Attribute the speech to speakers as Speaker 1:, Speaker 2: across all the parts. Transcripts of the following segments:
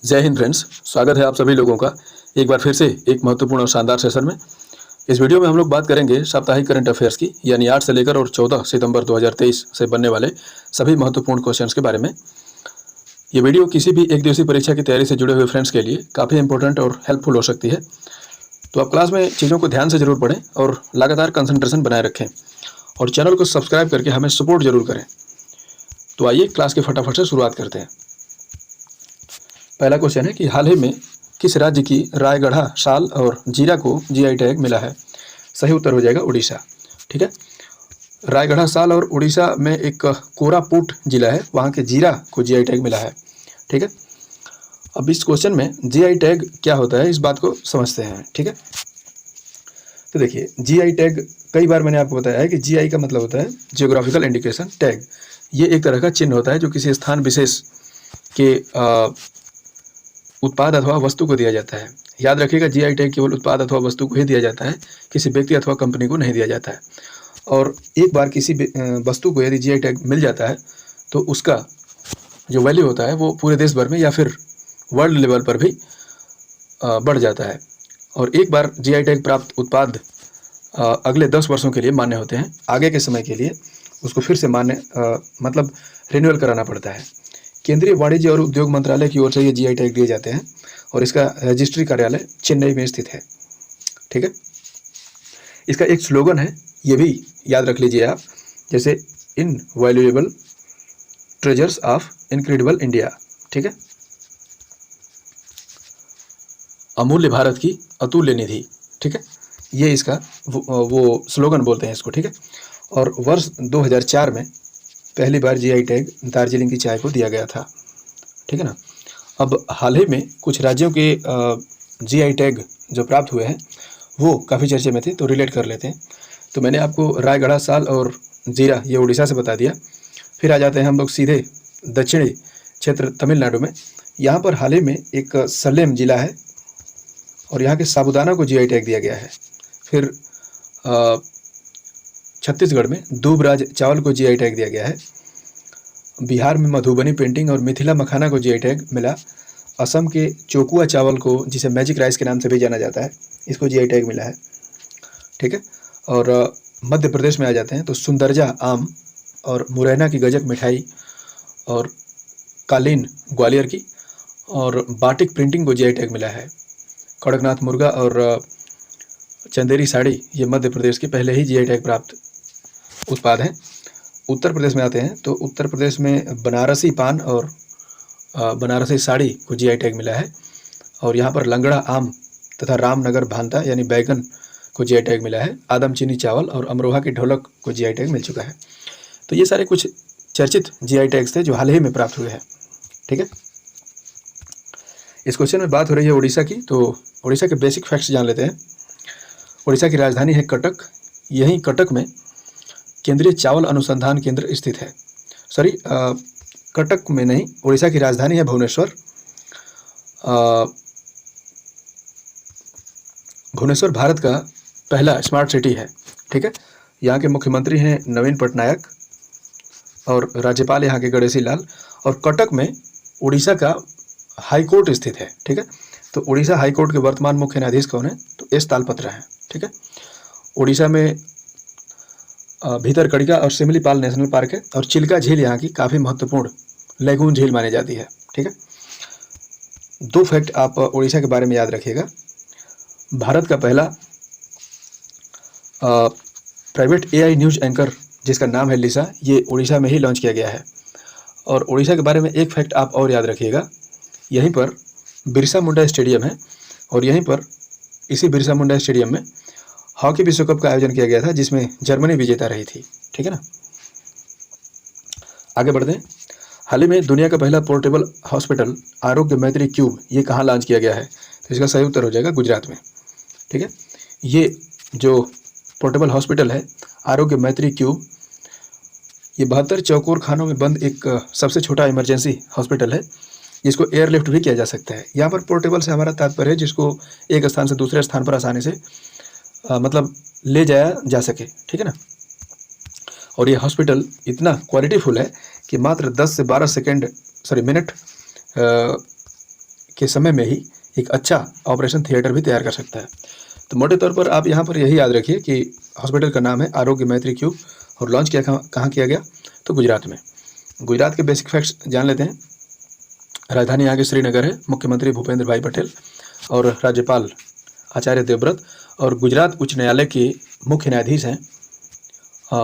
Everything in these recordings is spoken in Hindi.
Speaker 1: जय हिंद फ्रेंड्स। स्वागत है आप सभी लोगों का एक बार फिर से एक महत्वपूर्ण और शानदार सेशन में। इस वीडियो में हम लोग बात करेंगे साप्ताहिक करंट अफेयर्स की, यानी 8 से लेकर और 14 सितंबर 2023 से बनने वाले सभी महत्वपूर्ण क्वेश्चंस के बारे में। ये वीडियो किसी भी एक दिवसीय परीक्षा की तैयारी से जुड़े हुए फ्रेंड्स के लिए काफ़ी इंपॉर्टेंट और हेल्पफुल हो सकती है। तो आप क्लास में चीज़ों को ध्यान से जरूर पढ़ें और लगातार कंसंट्रेशन बनाए रखें और चैनल को सब्सक्राइब करके हमें सपोर्ट जरूर करें। तो आइए क्लास के फटाफट से शुरुआत करते हैं। पहला क्वेश्चन है कि हाल ही में किस राज्य की रायगढ़ा शाल और जीरा को जीआई टैग मिला है? सही उत्तर हो जाएगा उड़ीसा। ठीक है, रायगढ़ा शाल और उड़ीसा में एक कोरापुट जिला है, वहाँ के जीरा को जीआई टैग मिला है। ठीक है, अब इस क्वेश्चन में जीआई टैग क्या होता है इस बात को समझते हैं। ठीक है, तो देखिए जीआई टैग कई बार मैंने आपको बताया है कि जीआई का मतलब होता है जियोग्राफिकल इंडिकेशन टैग। ये एक तरह का चिन्ह होता है जो किसी स्थान विशेष के उत्पाद अथवा वस्तु को दिया जाता है। याद रखिएगा, जीआई टैग केवल उत्पाद अथवा वस्तु को ही दिया जाता है, किसी व्यक्ति अथवा कंपनी को नहीं दिया जाता है। और एक बार किसी वस्तु को यदि जीआई टैग मिल जाता है तो उसका जो वैल्यू होता है वो पूरे देश भर में या फिर वर्ल्ड लेवल पर भी बढ़ जाता है। और एक बार जीआई टैग प्राप्त उत्पाद अगले 10 वर्षों के लिए मान्य होते हैं। आगे के समय के लिए उसको फिर से मान्य मतलब रिन्यूअल कराना पड़ता है। केंद्रीय वाणिज्य और उद्योग मंत्रालय की ओर से ये जीआई टैग दिए जाते हैं और इसका रजिस्ट्री कार्यालय चेन्नई में स्थित है। ठीक है, इसका एक स्लोगन है, ये भी याद रख लीजिए आप, जैसे invaluable treasures of incredible India. ठीक है, अमूल्य भारत की अतुल्य निधि। ठीक है, ये इसका वो स्लोगन बोलते हैं इसको। ठीक है, और वर्ष 2004 में पहली बार जीआई टैग दार्जिलिंग की चाय को दिया गया था। ठीक है ना। अब हाल ही में कुछ राज्यों के जीआई टैग जो प्राप्त हुए हैं वो काफ़ी चर्चे में थे, तो रिलेट कर लेते हैं। तो मैंने आपको रायगढ़ा शाल और जीरा ये उड़ीसा से बता दिया। फिर आ जाते हैं हम लोग सीधे दक्षिणी क्षेत्र तमिलनाडु में। यहाँ पर हाल ही में एक सलेम जिला है और यहाँ के साबूदाना को जीआई टैग दिया गया है। फिर छत्तीसगढ़ में दूबराज चावल को जीआई टैग दिया गया है। बिहार में मधुबनी पेंटिंग और मिथिला मखाना को जीआई टैग मिला। असम के चोकुआ चावल को, जिसे मैजिक राइस के नाम से भी जाना जाता है, इसको जीआई टैग मिला है। ठीक है, और मध्य प्रदेश में आ जाते हैं तो सुंदरजा आम और मुरैना की गजक मिठाई और कालीन ग्वालियर की और बाटिक प्रिंटिंग को जीआई टैग मिला है। कड़कनाथ मुर्गा और चंदेरी साड़ी ये मध्य प्रदेश के पहले ही जीआई टैग प्राप्त उत्पाद हैं। उत्तर प्रदेश में आते हैं तो उत्तर प्रदेश में बनारसी पान और बनारसी साड़ी को जीआई टैग मिला है। और यहाँ पर लंगड़ा आम तथा रामनगर भांता यानी बैगन को जीआई टैग मिला है। आदमचीनी चावल और अमरोहा की ढोलक को जीआई टैग मिल चुका है। तो ये सारे कुछ चर्चित जीआई टैग्स थे जो हाल ही में प्राप्त हुए हैं। ठीक है, इस क्वेश्चन में बात हो रही है उड़ीसा की, तो उड़ीसा के बेसिक फैक्ट्स जान लेते हैं। उड़ीसा की राजधानी है कटक। यहीं कटक में केंद्रीय चावल अनुसंधान केंद्र स्थित है। सॉरी, कटक में नहीं, उड़ीसा की राजधानी है भुवनेश्वर। भुवनेश्वर भारत का पहला स्मार्ट सिटी है। ठीक है, यहाँ के मुख्यमंत्री हैं नवीन पटनायक और राज्यपाल यहाँ के गणेशी लाल। और कटक में उड़ीसा का हाई कोर्ट स्थित है। ठीक है, तो उड़ीसा हाई कोर्ट के वर्तमान मुख्य न्यायाधीश कौन है? तो एस तालपत्र हैं। ठीक है, उड़ीसा में भीतरकनिका और सिमलीपाल नेशनल पार्क है और चिल्का झील यहाँ की काफ़ी महत्वपूर्ण लेगून झील मानी जाती है। ठीक है, 2 फैक्ट आप उड़ीसा के बारे में याद रखिएगा। भारत का पहला प्राइवेट एआई न्यूज़ एंकर जिसका नाम है लिसा, ये उड़ीसा में ही लॉन्च किया गया है। और उड़ीसा के बारे में एक फैक्ट आप और याद रखिएगा, यहीं पर बिरसा मुंडा स्टेडियम है और यहीं पर इसी बिरसा मुंडा स्टेडियम में हॉकी विश्व कप का आयोजन किया गया था जिसमें जर्मनी विजेता रही थी। ठीक है ना, आगे बढ़ते हैं। हाल ही में दुनिया का पहला पोर्टेबल हॉस्पिटल आरोग्य मैत्री क्यूब ये कहाँ लॉन्च किया गया है? तो इसका सही उत्तर हो जाएगा गुजरात में। ठीक है, ये जो पोर्टेबल हॉस्पिटल है आरोग्य मैत्री क्यूब, ये 72 चौकोर खानों में बंद एक सबसे छोटा इमरजेंसी हॉस्पिटल है जिसको एयरलिफ्ट भी किया जा सकता है। यहाँ पर पोर्टेबल से हमारा तात्पर्य है जिसको एक स्थान से दूसरे स्थान पर आसानी से मतलब ले जाया जा सके। ठीक है ना, और ये हॉस्पिटल इतना क्वालिटीफुल है कि मात्र 10 से 12 मिनट के समय में ही एक अच्छा ऑपरेशन थिएटर भी तैयार कर सकता है। तो मोटे तौर पर आप यहाँ पर यही याद रखिए कि हॉस्पिटल का नाम है आरोग्य मैत्री क्यूब और लॉन्च किया कहाँ किया गया, तो गुजरात में। गुजरात के बेसिक फैक्ट्स जान लेते हैं। राजधानी यहाँ की श्रीनगर है, मुख्यमंत्री भूपेंद्र भाई पटेल और राज्यपाल आचार्य देवव्रत, और गुजरात उच्च न्यायालय के मुख्य न्यायाधीश हैं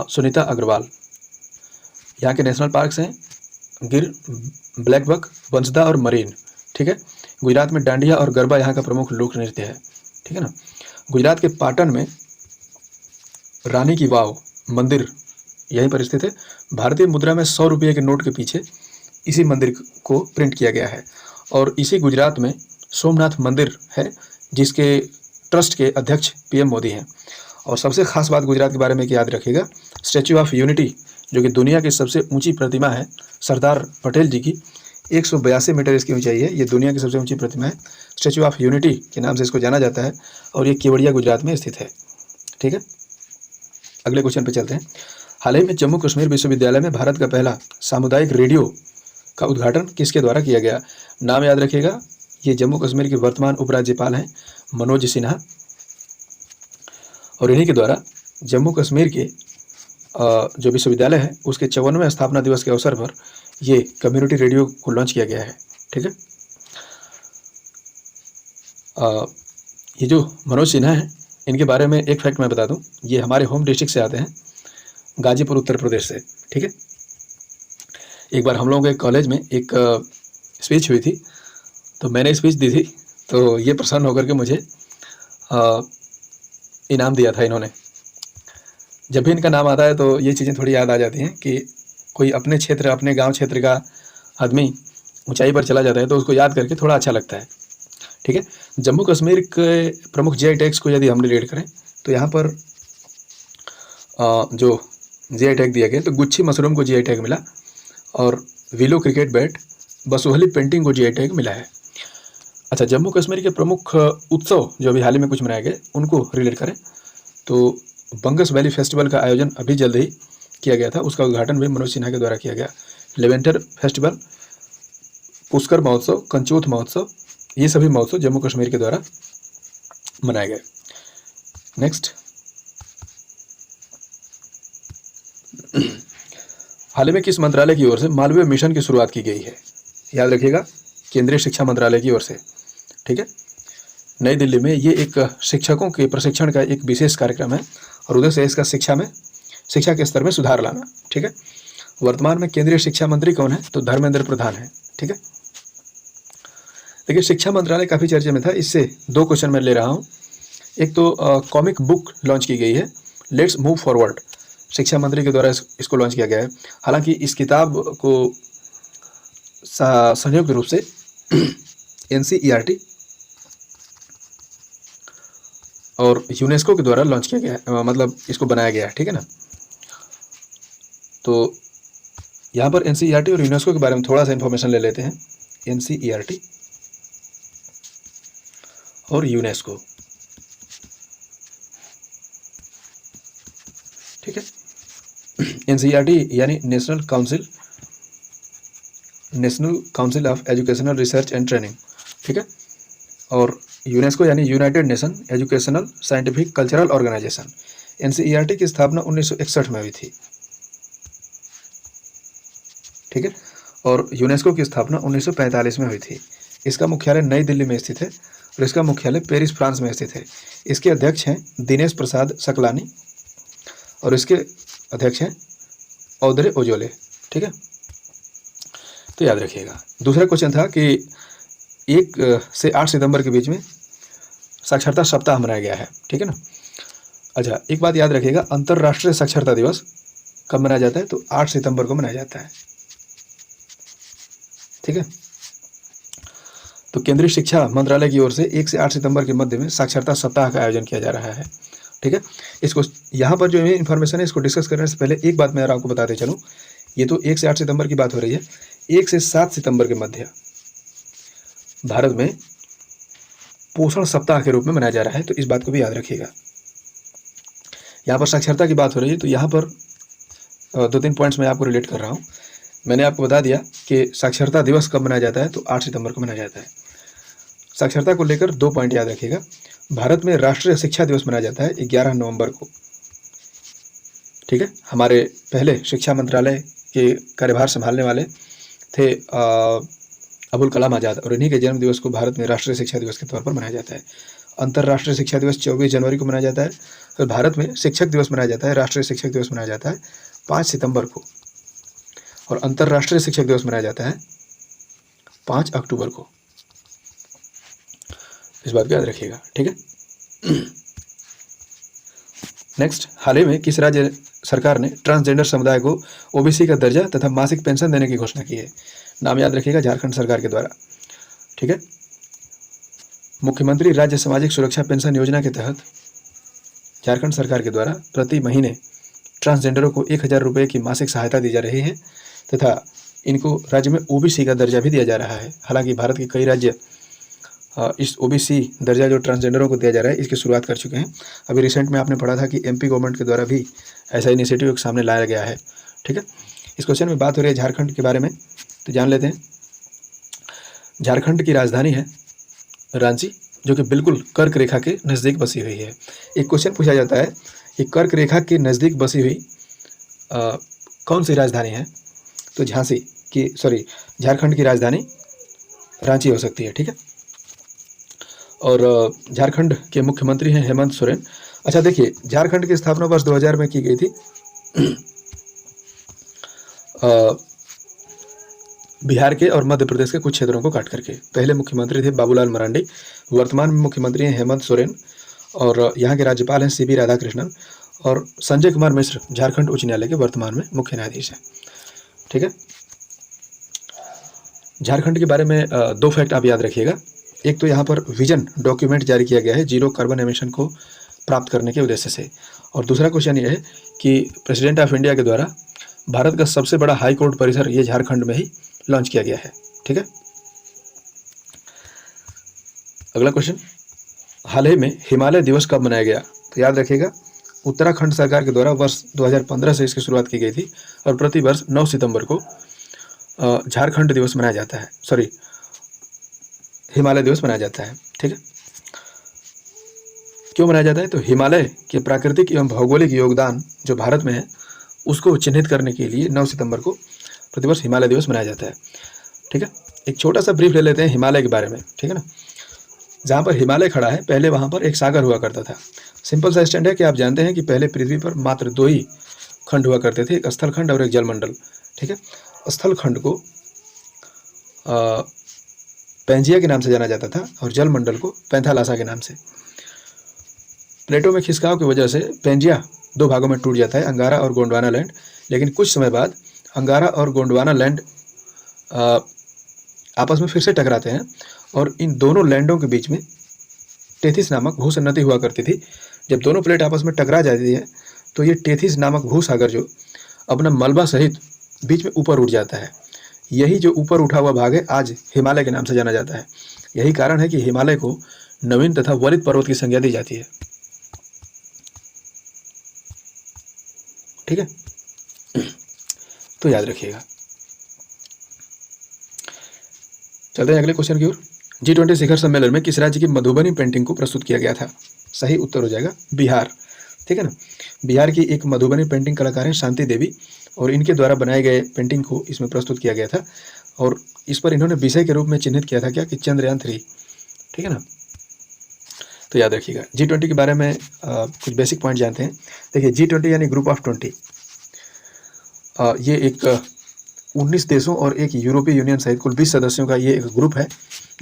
Speaker 1: सुनीता अग्रवाल। यहाँ के नेशनल पार्क्स हैं गिर, ब्लैक बक, वंसदा और मरीन। ठीक है। गुजरात में डांडिया और गरबा यहाँ का प्रमुख लोक नृत्य है। ठीक है ना। गुजरात के पाटन में रानी की वाव मंदिर यहीं पर स्थित है। भारतीय मुद्रा में 100 रुपये के नोट के पीछे इसी मंदिर को प्रिंट किया गया है। और इसी गुजरात में सोमनाथ मंदिर है, जिसके ट्रस्ट के अध्यक्ष पीएम मोदी हैं। और सबसे खास बात गुजरात के बारे में याद रखिएगा, स्टैच्यू ऑफ यूनिटी, जो कि दुनिया की सबसे ऊंची प्रतिमा है सरदार पटेल जी की, 182 मीटर इसकी ऊंचाई है। ये दुनिया की सबसे ऊंची प्रतिमा है, स्टैच्यू ऑफ यूनिटी के नाम से इसको जाना जाता है, और ये केवड़िया गुजरात में स्थित है। ठीक है। अगले क्वेश्चन पे चलते हैं। हाल ही में जम्मू कश्मीर विश्वविद्यालय में भारत का पहला सामुदायिक रेडियो का उद्घाटन किसके द्वारा किया गया? नाम याद रखिएगा, ये जम्मू कश्मीर के वर्तमान उपराज्यपाल हैं मनोज सिन्हा, और इन्हीं के द्वारा जम्मू कश्मीर के जो विश्वविद्यालय है उसके 54वें स्थापना दिवस के अवसर पर ये कम्युनिटी रेडियो को लॉन्च किया गया है। ठीक है। ये जो मनोज सिन्हा हैं, इनके बारे में एक फैक्ट मैं बता दूं, ये हमारे होम डिस्ट्रिक्ट से आते हैं, गाजीपुर उत्तर प्रदेश से। ठीक है। एक बार हम लोगों के कॉलेज में एक स्पीच हुई थी, तो मैंने स्पीच दी थी, तो ये प्रसन्न होकर के मुझे इनाम दिया था इन्होंने। जब भी इनका नाम आता है तो ये चीज़ें थोड़ी याद आ जाती हैं कि कोई अपने क्षेत्र, अपने गांव क्षेत्र का आदमी ऊंचाई पर चला जाता है तो उसको याद करके थोड़ा अच्छा लगता है। ठीक है। जम्मू कश्मीर के प्रमुख जीआई टैग्स को यदि हम रिलेट करें तो यहाँ पर जो जीआई टैग दिया गया, तो गुच्छी मशरूम को जीआई टैग मिला, और willow cricket bat, Basohli painting को जीआई टैग मिला है। अच्छा, जम्मू कश्मीर के प्रमुख उत्सव जो अभी हाल ही में कुछ मनाए गए उनको रिलेट करें तो बंगस वैली फेस्टिवल का आयोजन अभी जल्द ही किया गया था, उसका उद्घाटन भी मनोज सिन्हा के द्वारा किया गया। लेवेंटर फेस्टिवल, पुष्कर महोत्सव, कंचूथ महोत्सव, ये सभी महोत्सव जम्मू कश्मीर के द्वारा मनाए गए। नेक्स्ट, हाल ही में किस मंत्रालय की ओर से मालवीय मिशन की शुरुआत की गई है? याद रखिएगा, केंद्रीय शिक्षा मंत्रालय की ओर से। ठीक है। नई दिल्ली में ये एक शिक्षकों के प्रशिक्षण का एक विशेष कार्यक्रम है, और उद्देश्य है इसका शिक्षा के स्तर में सुधार लाना। ठीक है। वर्तमान में केंद्रीय शिक्षा मंत्री कौन है? तो धर्मेंद्र प्रधान है। ठीक है। देखिए, शिक्षा मंत्रालय काफ़ी चर्चे में था, इससे 2 क्वेश्चन मैं ले रहा हूँ। एक तो कॉमिक बुक लॉन्च की गई है, लेट्स मूव फॉरवर्ड, शिक्षा मंत्री के द्वारा इसको लॉन्च किया गया है। हालांकि इस किताब को संयुक्त रूप से NCERT और यूनेस्को के द्वारा लॉन्च किया गया है, मतलब इसको बनाया गया है। ठीक है ना। तो यहाँ पर NCERT और यूनेस्को के बारे में थोड़ा सा इन्फॉर्मेशन ले लेते हैं। NCERT और यूनेस्को, ठीक है। NCERT यानी National Council of Educational Research and Training. ठीक है। और यूनेस्को यानी United Nation Educational Scientific Cultural Organization. NCERT की स्थापना 1961 में हुई थी। ठीक है। और यूनेस्को की स्थापना 1945 में हुई थी। इसका मुख्यालय नई दिल्ली में स्थित है, और इसका मुख्यालय पेरिस, फ्रांस में स्थित है। इसके अध्यक्ष हैं दिनेश प्रसाद सकलानी, और इसके अध्यक्ष हैं औदरे ओजोले। ठीक है। तो याद रखिएगा। दूसरा क्वेश्चन था कि 1 से 8 सितंबर के बीच में साक्षरता सप्ताह मनाया गया है। ठीक है ना। अच्छा, एक बात याद रखिएगा, अंतर्राष्ट्रीय साक्षरता दिवस कब मनाया जाता है? तो 8 सितंबर को मनाया जाता है। ठीक है। तो केंद्रीय शिक्षा मंत्रालय की ओर से 1 से 8 सितंबर के मध्य में साक्षरता सप्ताह का आयोजन किया जा रहा है। ठीक है। इसको यहाँ पर जो इन्फॉर्मेशन है इसको डिस्कस करने से पहले एक बात मैं आपको बताते चलूँ, ये तो 1 से 8 सितंबर की बात हो रही है, 1 से 7 सितंबर के मध्य भारत में पोषण सप्ताह के रूप में मनाया जा रहा है, तो इस बात को भी याद रखिएगा। यहाँ पर साक्षरता की बात हो रही है, तो यहाँ पर 2-3 पॉइंट्स मैं आपको रिलेट कर रहा हूँ। मैंने आपको बता दिया कि साक्षरता दिवस कब मनाया जाता है, तो 8 सितंबर को मनाया जाता है। साक्षरता को लेकर 2 पॉइंट याद रखिएगा। भारत में राष्ट्रीय शिक्षा दिवस मनाया जाता है 11 नवंबर को। ठीक है, हमारे पहले शिक्षा मंत्रालय के कार्यभार संभालने वाले थे अबुल कलाम आज़ाद, और इन्हीं के जन्म दिवस को भारत में राष्ट्रीय शिक्षा दिवस के तौर पर मनाया जाता है। अंतर्राष्ट्रीय शिक्षा दिवस 24 जनवरी को मनाया जाता है। और भारत में शिक्षक दिवस मनाया जाता है, राष्ट्रीय शिक्षक दिवस मनाया जाता है 5 सितंबर को, और अंतर्राष्ट्रीय शिक्षक दिवस मनाया जाता है 5 अक्टूबर को। इस बात को याद रखिएगा। ठीक है। नेक्स्ट, हाल ही में किस राज्य सरकार ने ट्रांसजेंडर समुदाय को ओबीसी का दर्जा तथा मासिक पेंशन देने की घोषणा की है? नाम याद रखिएगा, झारखंड सरकार के द्वारा। ठीक है, मुख्यमंत्री राज्य सामाजिक सुरक्षा पेंशन योजना के तहत झारखंड सरकार के द्वारा प्रति महीने ट्रांसजेंडरों को 1000 रुपये की मासिक सहायता दी जा रही है तथा इनको राज्य में ओबीसी का दर्जा भी दिया जा रहा है। हालांकि भारत के कई राज्य इस ओबीसी दर्जा जो ट्रांसजेंडरों को दिया जा रहा है इसकी शुरुआत कर चुके हैं। अभी रिसेंट में आपने पढ़ा था कि एमपी गवर्नमेंट के द्वारा भी ऐसा इनिशिएटिव सामने लाया गया है। ठीक है, इस क्वेश्चन में बात हो रही है झारखंड के बारे में, तो जान लेते हैं। झारखंड की राजधानी है रांची, जो कि बिल्कुल कर्क रेखा के नज़दीक बसी हुई है। एक क्वेश्चन पूछा जाता है कि कर्क रेखा के नज़दीक बसी हुई कौन सी राजधानी है? तो झारखंड की राजधानी रांची हो सकती है। ठीक है, और झारखंड के मुख्यमंत्री हैं हेमंत सोरेन। अच्छा देखिए, झारखंड की स्थापना वर्ष 2000 में की गई थी बिहार के और मध्य प्रदेश के कुछ क्षेत्रों को काट करके। पहले मुख्यमंत्री थे बाबूलाल मरांडी, वर्तमान में मुख्यमंत्री हैं हेमंत सोरेन, और यहाँ के राज्यपाल हैं सीबी राधाकृष्णन, और संजय कुमार मिश्र झारखंड उच्च न्यायालय के वर्तमान में मुख्य न्यायाधीश हैं। ठीक है, झारखंड के बारे में 2 फैक्ट आप याद रखिएगा। एक तो यहाँ पर विजन डॉक्यूमेंट जारी किया गया है जीरो कार्बन एमिशन को प्राप्त करने के उद्देश्य से, और दूसरा क्वेश्चन ये है कि प्रेसिडेंट ऑफ इंडिया के द्वारा भारत का सबसे बड़ा हाई कोर्ट परिसर ये झारखंड में ही लॉन्च किया गया है। ठीक है, अगला क्वेश्चन, हाल ही में हिमालय दिवस कब मनाया गया? तो याद रखिएगा, उत्तराखंड सरकार के द्वारा वर्ष 2015 से इसकी शुरुआत की गई थी, और प्रति वर्ष 9 सितंबर को झारखंड दिवस मनाया जाता है, हिमालय दिवस मनाया जाता है। ठीक है, क्यों मनाया जाता है? तो हिमालय के प्राकृतिक एवं भौगोलिक योगदान जो भारत में है उसको चिन्हित करने के लिए 9 सितंबर को प्रतिवर्ष हिमालय दिवस मनाया जाता है। ठीक है, एक छोटा सा ब्रीफ ले लेते हैं हिमालय के बारे में। ठीक है ना, जहाँ पर हिमालय खड़ा है पहले वहाँ पर एक सागर हुआ करता था। सिंपल सा स्टैंड है कि आप जानते हैं कि पहले पृथ्वी पर मात्र 2 ही खंड हुआ करते थे, एक स्थल खंड और एक जलमंडल। ठीक है, स्थल खंड को पेंजिया के नाम से जाना जाता था और जलमंडल को पैंथालासा के नाम से। प्लेटों में खिसकाव की वजह से पेंजिया 2 भागों में टूट जाता है, अंगारा और गोंडवाना लैंड। लेकिन कुछ समय बाद अंगारा और गोंडवाना लैंड आपस में फिर से टकराते हैं, और इन दोनों लैंडों के बीच में टेथिस नामक भूसन्नति हुआ करती थी। जब दोनों प्लेट आपस में टकरा जाती है तो ये टेथिस नामक भूसागर जो अपना मलबा सहित बीच में ऊपर उठ जाता है। यही जो ऊपर उठा हुआ भाग है आज हिमालय के नाम से जाना जाता है। यही कारण है कि हिमालय को नवीन तथा वरित पर्वत की संज्ञा दी जाती है। ठीक है, तो याद रखिएगा। चलते हैं अगले क्वेश्चन की ओर। G20 शिखर सम्मेलन में किस राज्य की मधुबनी पेंटिंग को प्रस्तुत किया गया था? सही उत्तर हो जाएगा बिहार। ठीक है ना, बिहार की एक मधुबनी पेंटिंग कलाकार हैं शांति देवी, और इनके द्वारा बनाए गए पेंटिंग को इसमें प्रस्तुत किया गया था, और इस पर इन्होंने विषय के रूप में चिन्हित किया था क्या कि चंद्रयान 3। ठीक है ना, तो याद रखिएगा। G20 के बारे में कुछ बेसिक पॉइंट जानते हैं। देखिए, G20 यानी ग्रुप ऑफ 20, ये एक 19 देशों और एक यूरोपीय यूनियन सहित कुल 20 सदस्यों का ये एक ग्रुप है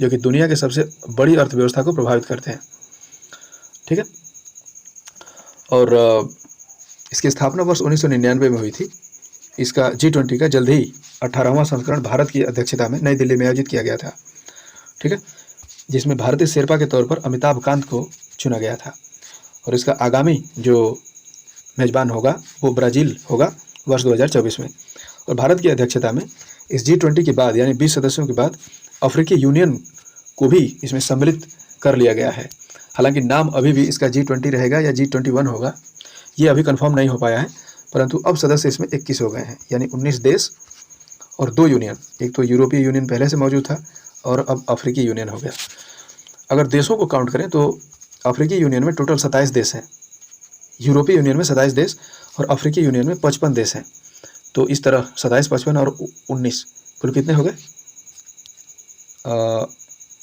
Speaker 1: जो कि दुनिया के सबसे बड़ी अर्थव्यवस्था को प्रभावित करते हैं। ठीक है, और इसकी स्थापना वर्ष 1999 में हुई थी। इसका G20 का जल्द ही 18वां संस्करण भारत की अध्यक्षता में नई दिल्ली में आयोजित किया गया था। ठीक है, जिसमें भारतीय शेरपा के तौर पर अमिताभ कांत को चुना गया था, और इसका आगामी जो मेजबान होगा वो ब्राज़ील होगा वर्ष 2024 में। और भारत की अध्यक्षता में इस G20 के बाद यानी 20 सदस्यों के बाद अफ्रीकी यूनियन को भी इसमें सम्मिलित कर लिया गया है। हालांकि नाम अभी भी इसका G20 रहेगा या G21 होगा, ये अभी कंफर्म नहीं हो पाया है, परंतु अब सदस्य इसमें 21 हो गए हैं, यानी 19 देश और 2 यूनियन। एक तो यूरोपीय यूनियन पहले से मौजूद था और अब अफ्रीकी यूनियन हो गया। अगर देशों को काउंट करें तो अफ्रीकी यूनियन में टोटल 27 देश हैं, यूरोपीय यूनियन में 27 देश और अफ्रीकी यूनियन में 55 देश हैं। तो इस तरह 27, 55 और 19 कुल कितने हो गए?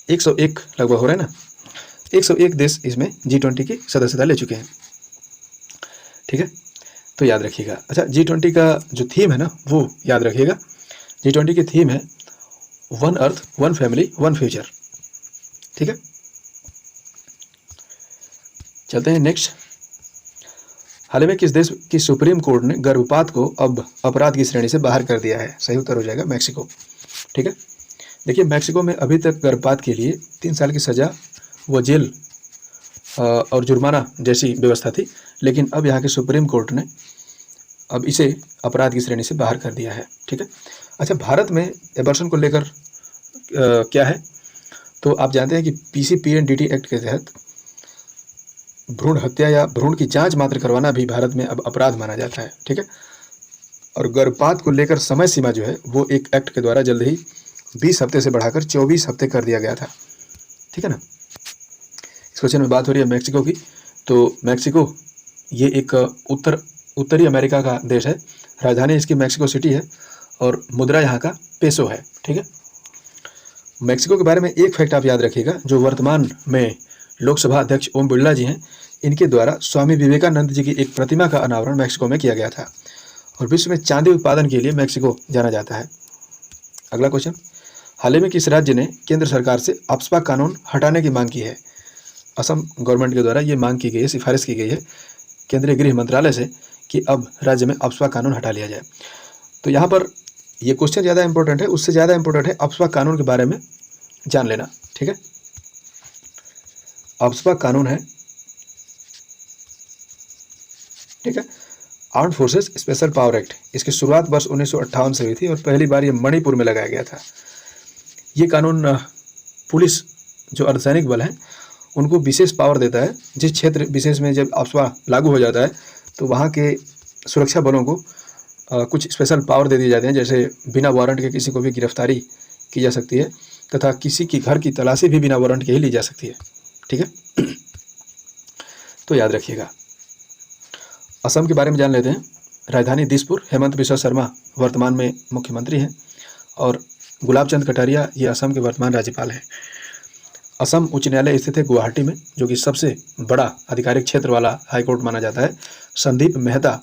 Speaker 1: 101 लगभग हो रहे हैं ना। 101 देश इसमें G20 की सदस्यता ले चुके हैं। ठीक है, तो याद रखिएगा। अच्छा, G20 का जो थीम है ना वो याद रखिएगा। G20 की थीम है one earth, one family, one future. ठीक है, चलते हैं नेक्स्ट। हाल ही में किस देश की सुप्रीम कोर्ट ने गर्भपात को अब अपराध की श्रेणी से बाहर कर दिया है? सही उत्तर हो जाएगा मैक्सिको। ठीक है, देखिए मैक्सिको में अभी तक गर्भपात के लिए 3 साल की सज़ा व जेल और जुर्माना जैसी व्यवस्था थी, लेकिन अब यहाँ के सुप्रीम कोर्ट ने अब इसे अपराध की श्रेणी से बाहर कर दिया है। ठीक है, अच्छा भारत में एबॉर्शन को लेकर क्या है, तो आप जानते हैं कि PCPNDT एक्ट के तहत भ्रूण हत्या या भ्रूण की जांच मात्र करवाना भी भारत में अब अपराध माना जाता है। ठीक है, और गर्भपात को लेकर समय सीमा जो है वो एक एक्ट के द्वारा जल्द ही 20 हफ्ते से बढ़ाकर 24 हफ्ते कर दिया गया था। ठीक है ना। इस क्वेश्चन में बात हो रही है मैक्सिको की, तो मैक्सिको ये एक उत्तरी अमेरिका का देश है। राजधानी इसकी मैक्सिको सिटी है और मुद्रा यहाँ का पेसो है। ठीक है, मैक्सिको के बारे में एक फैक्ट आप याद रखिएगा, जो वर्तमान में लोकसभा अध्यक्ष ओम बिरला जी हैं, इनके द्वारा स्वामी विवेकानंद जी की एक प्रतिमा का अनावरण मैक्सिको में किया गया था और विश्व में चांदी उत्पादन के लिए मैक्सिको जाना जाता है। अगला क्वेश्चन, हाल ही में किस राज्य ने केंद्र सरकार से अप्सपा कानून हटाने की मांग की है? असम गवर्नमेंट के द्वारा ये मांग की गई है, सिफारिश की गई है केंद्रीय गृह मंत्रालय से कि अब राज्य में अप्सपा कानून हटा लिया जाए। तो यहाँ पर ये क्वेश्चन ज़्यादा इंपॉर्टेंट है, उससे ज़्यादा इंपॉर्टेंट है अप्सपा कानून के बारे में जान लेना। ठीक है, अप्सपा कानून है, ठीक है, armed forces special power act. इसकी शुरुआत वर्ष 1958 से हुई थी और पहली बार ये मणिपुर में लगाया गया था। ये कानून पुलिस जो अर्धसैनिक बल हैं उनको विशेष पावर देता है। जिस क्षेत्र विशेष में जब अप्सपा लागू हो जाता है तो वहाँ के सुरक्षा बलों को कुछ स्पेशल पावर दे दिए जाते हैं, जैसे बिना वारंट के किसी को भी गिरफ्तारी की जा सकती है तथा किसी की घर की तलाशी भी बिना वारंट के ही ली जा सकती है। ठीक है, तो याद रखिएगा। असम के बारे में जान लेते हैं। राजधानी दिसपुर, हेमंत बिस्वा शर्मा वर्तमान में मुख्यमंत्री हैं और गुलाब चंद कटारिया ये असम के वर्तमान राज्यपाल हैं। असम उच्च न्यायालय स्थित है गुवाहाटी में, जो कि सबसे बड़ा आधिकारिक क्षेत्र वाला हाईकोर्ट माना जाता है। संदीप मेहता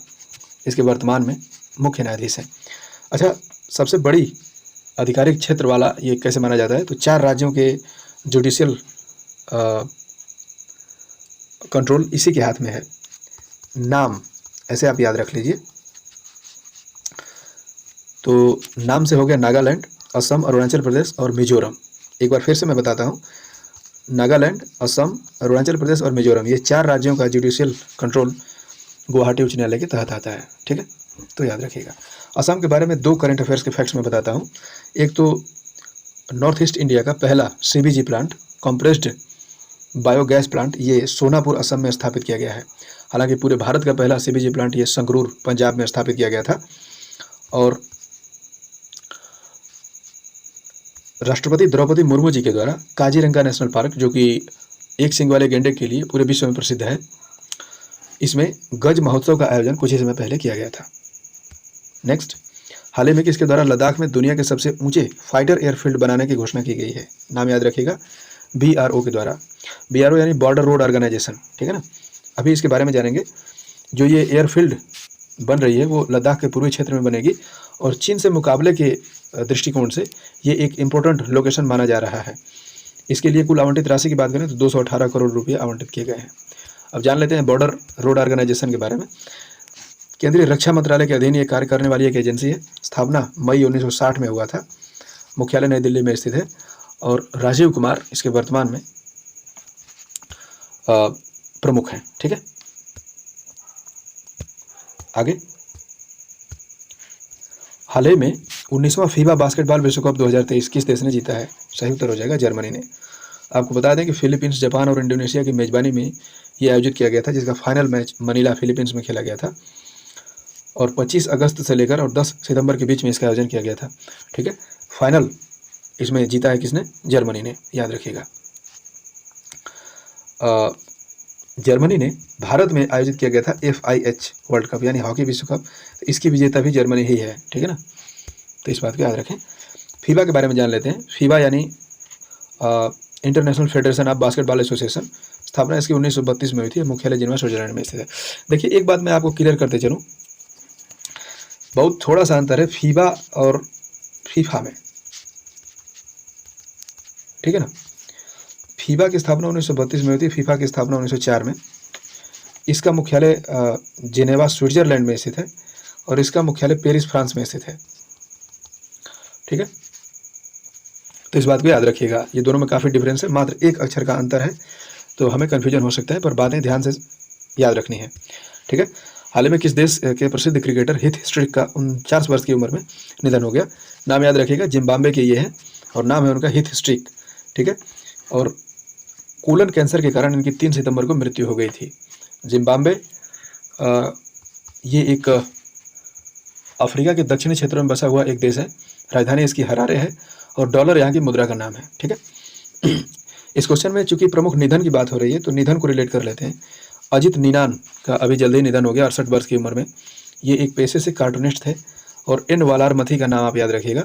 Speaker 1: इसके वर्तमान में मुख्य न्यायाधीश हैं। अच्छा, सबसे बड़ी आधिकारिक क्षेत्र वाला ये कैसे माना जाता है, तो 4 राज्यों के जुडिशियल कंट्रोल इसी के हाथ में है। नाम ऐसे आप याद रख लीजिए। तो नाम से हो गया नागालैंड, असम, अरुणाचल प्रदेश और मिजोरम। एक बार फिर से मैं बताता हूँ, नागालैंड, असम, अरुणाचल प्रदेश और मिजोरम, ये 4 राज्यों का जुडिशियल कंट्रोल गुवाहाटी उच्च न्यायालय के तहत आता है। ठीक है, तो याद रखिएगा। असम के बारे में 2 करंट अफेयर्स के फैक्ट्स मैं बताता हूँ। एक तो नॉर्थ ईस्ट इंडिया का पहला CBG plant, compressed biogas plant, ये सोनापुर असम में स्थापित किया गया है। हालांकि पूरे भारत का पहला CBG प्लांट ये संगरूर पंजाब में स्थापित किया गया था। और राष्ट्रपति द्रौपदी मुर्मू जी के द्वारा काजीरंगा नेशनल पार्क, जो कि एक सींग वाले गैंडे के लिए पूरे विश्व में प्रसिद्ध है, इसमें गज महोत्सव का आयोजन कुछ ही समय पहले किया गया था। नेक्स्ट, हाल ही में किसके द्वारा लद्दाख में दुनिया के सबसे ऊंचे फाइटर एयरफील्ड बनाने की घोषणा की गई है? नाम याद रखिएगा, BRO के द्वारा। BRO यानी बॉर्डर रोड ऑर्गेनाइजेशन। ठीक है ना, अभी इसके बारे में जानेंगे। जो ये एयरफील्ड बन रही है वो लद्दाख के पूर्वी क्षेत्र में बनेगी और चीन से मुकाबले के दृष्टिकोण से ये एक इम्पोर्टेंट लोकेशन माना जा रहा है। इसके लिए कुल आवंटित राशि की बात करें तो 218 करोड़ रुपये आवंटित किए गए हैं। अब जान लेते हैं बॉर्डर रोड ऑर्गेनाइजेशन के बारे में। केंद्रीय रक्षा मंत्रालय के अधीन ये कार्य करने वाली एक एजेंसी है। स्थापना मई 1960 में हुआ था। मुख्यालय नई दिल्ली में स्थित है और राजीव कुमार इसके वर्तमान में प्रमुख हैं। ठीक है, आगे। हाल ही में 19वां फीबा बास्केटबॉल विश्व कप 2023 किस देश ने जीता है? सही उत्तर हो जाएगा जर्मनी ने। आपको बता दें कि फिलीपींस, जापान और इंडोनेशिया की मेजबानी में ये आयोजित किया गया था, जिसका फाइनल मैच मनीला फिलीपींस में खेला गया था और 25 अगस्त से लेकर और 10 सितंबर के बीच में इसका आयोजन किया गया था। ठीक है, फाइनल इसमें जीता है किसने? जर्मनी ने, याद रखिएगा। जर्मनी ने भारत में आयोजित किया गया था FIH वर्ल्ड कप यानी हॉकी विश्व कप, तो इसकी विजेता भी जर्मनी ही है, ठीक है ना। तो इस बात को याद रखें। फीबा के बारे में जान लेते हैं। फीबा यानी international federation of basketball association, स्थापना इसकी 1932 में हुई थी। मुख्यालय जिनेवा स्विट्जरलैंड में स्थित है। देखिए एक बात मैं आपको क्लियर करते चलूँ, बहुत थोड़ा सा अंतर है फीबा और फीफा में, ठीक है ना। फीबा की स्थापना 1932 में हुई थी, फीफा की स्थापना 1904 में। इसका मुख्यालय जिनेवा स्विट्जरलैंड में स्थित है और इसका मुख्यालय पेरिस फ्रांस में स्थित है, ठीक है। तो इस बात को याद रखिएगा, ये दोनों में काफ़ी डिफरेंस है, मात्र एक अक्षर का अंतर है, तो हमें कन्फ्यूजन हो सकता है, पर बातें ध्यान से याद रखनी है, ठीक है। हाल ही में किस देश के प्रसिद्ध क्रिकेटर हीथ स्ट्रिक का 49 वर्ष की उम्र में निधन हो गया? नाम याद रखिएगा, जिम्बाब्वे के ये है और नाम है उनका हीथ स्ट्रिक, ठीक है। और कोलन कैंसर के कारण इनकी 3 सितंबर को मृत्यु हो गई थी। जिम्बाब्वे ये एक अफ्रीका के दक्षिणी क्षेत्र में बसा हुआ एक देश है। राजधानी इसकी हरारे है और डॉलर यहाँ की मुद्रा का नाम है, ठीक है। इस क्वेश्चन में चूंकि प्रमुख निधन की बात हो रही है तो निधन को रिलेट कर लेते हैं। अजित नीनान का अभी जल्दी ही निधन हो गया 68 वर्ष की उम्र में। ये एक पेशे से कार्टूनिस्ट थे। और एन वालारमथी का नाम आप याद रखिएगा।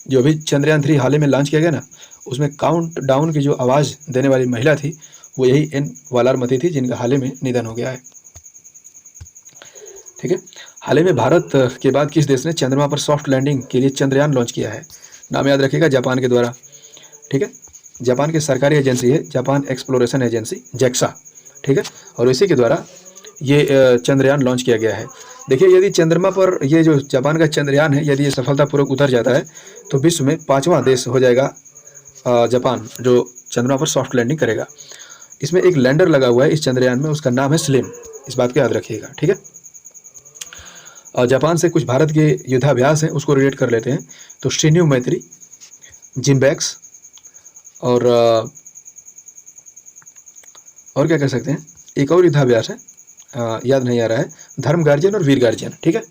Speaker 1: जो अभी चंद्रयान 3 हाल ही में लॉन्च किया गया ना, उसमें काउंट डाउन की जो आवाज़ देने वाली महिला थी वो यही एन वालारमथी थी, जिनका हाल ही में निधन हो गया है, ठीक है। हाल ही में भारत के बाद किस देश ने चंद्रमा पर सॉफ्ट लैंडिंग के लिए चंद्रयान लॉन्च किया है? नाम याद रखिएगा, जापान के द्वारा, ठीक है। जापान की सरकारी एजेंसी है जापान एक्सप्लोरेशन एजेंसी, JAXA, ठीक है। और इसी के द्वारा ये चंद्रयान लॉन्च किया गया है। देखिए यदि चंद्रमा पर ये जो जापान का चंद्रयान है, यदि ये सफलतापूर्वक उतर जाता है तो विश्व में 5वां देश हो जाएगा जापान, जो चंद्रमा पर सॉफ्ट लैंडिंग करेगा। इसमें एक लैंडर लगा हुआ है इस चंद्रयान में, उसका नाम है स्लिम, इस बात को याद रखिएगा, ठीक है। और जापान से कुछ भारत के युद्धाभ्यास हैं उसको रिलेट कर लेते हैं। तो श्रीन्यू मैत्री, जिम्बैक्स और क्या कह सकते हैं, एक और युद्धाभ्यास है, याद नहीं आ रहा है, धर्म गार्जियन और वीर गार्जियन, ठीक है।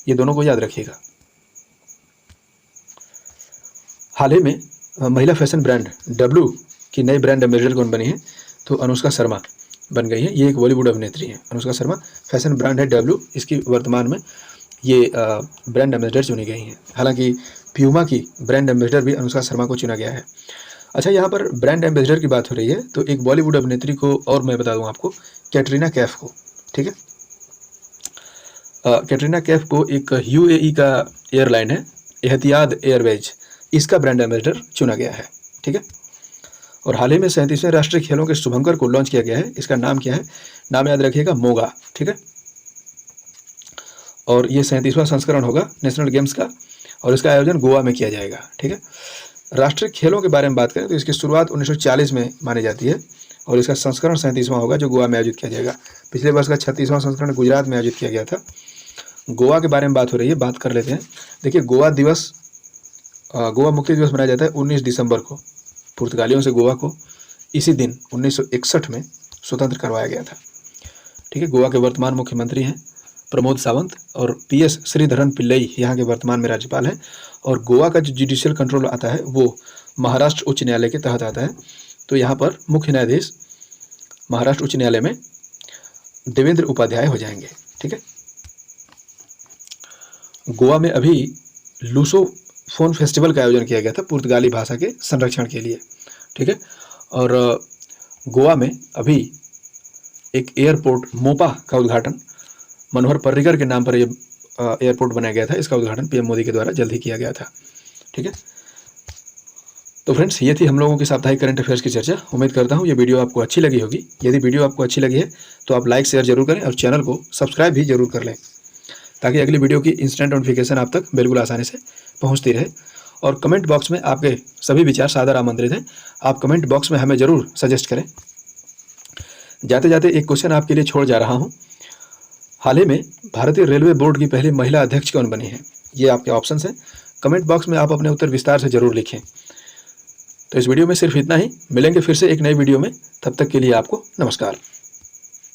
Speaker 1: ये दोनों को याद रखिएगा। हाल ही में महिला फैशन ब्रांड W की नई ब्रांड एम्बेसडर कौन बनी है? तो अनुष्का शर्मा बन गई है। ये एक बॉलीवुड अभिनेत्री है। अनुष्का शर्मा, फैशन ब्रांड है W, इसकी वर्तमान में ये ब्रांड एम्बेसडर चुनी गई हैं। हालांकि प्यूमा की ब्रांड एम्बेसडर भी अनुष्का शर्मा को चुना गया है। अच्छा, यहाँ पर ब्रांड एम्बेसडर की बात हो रही है तो एक बॉलीवुड अभिनेत्री को और मैं बता दूँ आपको, कैटरीना कैफ को, ठीक है। कैटरीना कैफ को एक UAE का एयरलाइन है एहतियाद एयरवेज, इसका ब्रांड एम्बेसडर चुना गया है, ठीक है। और हाल ही में 37वें राष्ट्रीय खेलों के शुभंकर को लॉन्च किया गया है। इसका नाम क्या है? नाम याद रखिएगा, मोगा, ठीक है। और ये 37वां संस्करण होगा नेशनल गेम्स का और इसका आयोजन गोवा में किया जाएगा, ठीक है। राष्ट्रीय खेलों के बारे में बात करें तो इसकी शुरुआत 1940 में मानी जाती है और इसका संस्करण 37वां होगा जो गोवा में आयोजित किया जाएगा। पिछले वर्ष का 36वां संस्करण गुजरात में आयोजित किया गया था। गोवा के बारे में बात हो रही है, बात कर लेते हैं। देखिए गोवा मुक्ति दिवस मनाया जाता है 19 दिसंबर को। पुर्तगालियों से गोवा को इसी दिन 1961 में स्वतंत्र करवाया गया था, ठीक है। गोवा के वर्तमान मुख्यमंत्री हैं प्रमोद सावंत और PS श्रीधरन पिल्लई यहाँ के वर्तमान में राज्यपाल हैं। और गोवा का जो जुडिशियल कंट्रोल आता है वो महाराष्ट्र उच्च न्यायालय के तहत आता है। तो यहाँ पर मुख्य न्यायाधीश महाराष्ट्र उच्च न्यायालय में देवेंद्र उपाध्याय हो जाएंगे, ठीक है। गोवा में अभी लूसोफोन फेस्टिवल का आयोजन किया गया था पुर्तगाली भाषा के संरक्षण के लिए, ठीक है। और गोवा में अभी एक एयरपोर्ट मोपा का उद्घाटन मनोहर पर्रिकर के नाम पर ये एयरपोर्ट बनाया गया था। इसका उद्घाटन PM मोदी के द्वारा जल्द ही किया गया था, ठीक है। तो फ्रेंड्स, ये थी हम लोगों की साप्ताहिक करंट अफेयर्स की चर्चा। उम्मीद करता हूँ ये वीडियो आपको अच्छी लगी होगी। यदि वीडियो आपको अच्छी लगी है तो आप लाइक शेयर जरूर करें और चैनल को सब्सक्राइब भी जरूर कर लें ताकि अगली वीडियो की इंस्टेंट नोटिफिकेशन आप तक बिल्कुल आसानी से पहुँचती रहे। और कमेंट बॉक्स में आपके सभी विचार सादर आमंत्रित हैं। आप कमेंट बॉक्स में हमें ज़रूर सजेस्ट करें। जाते जाते एक क्वेश्चन आपके लिए छोड़ जा रहा हूँ। हाल ही में भारतीय रेलवे बोर्ड की पहली महिला अध्यक्ष कौन बनी है? ये आपके ऑप्शंस हैं। कमेंट बॉक्स में आप अपने उत्तर विस्तार से जरूर लिखें। तो इस वीडियो में सिर्फ इतना ही। मिलेंगे फिर से एक नई वीडियो में। तब तक के लिए आपको नमस्कार।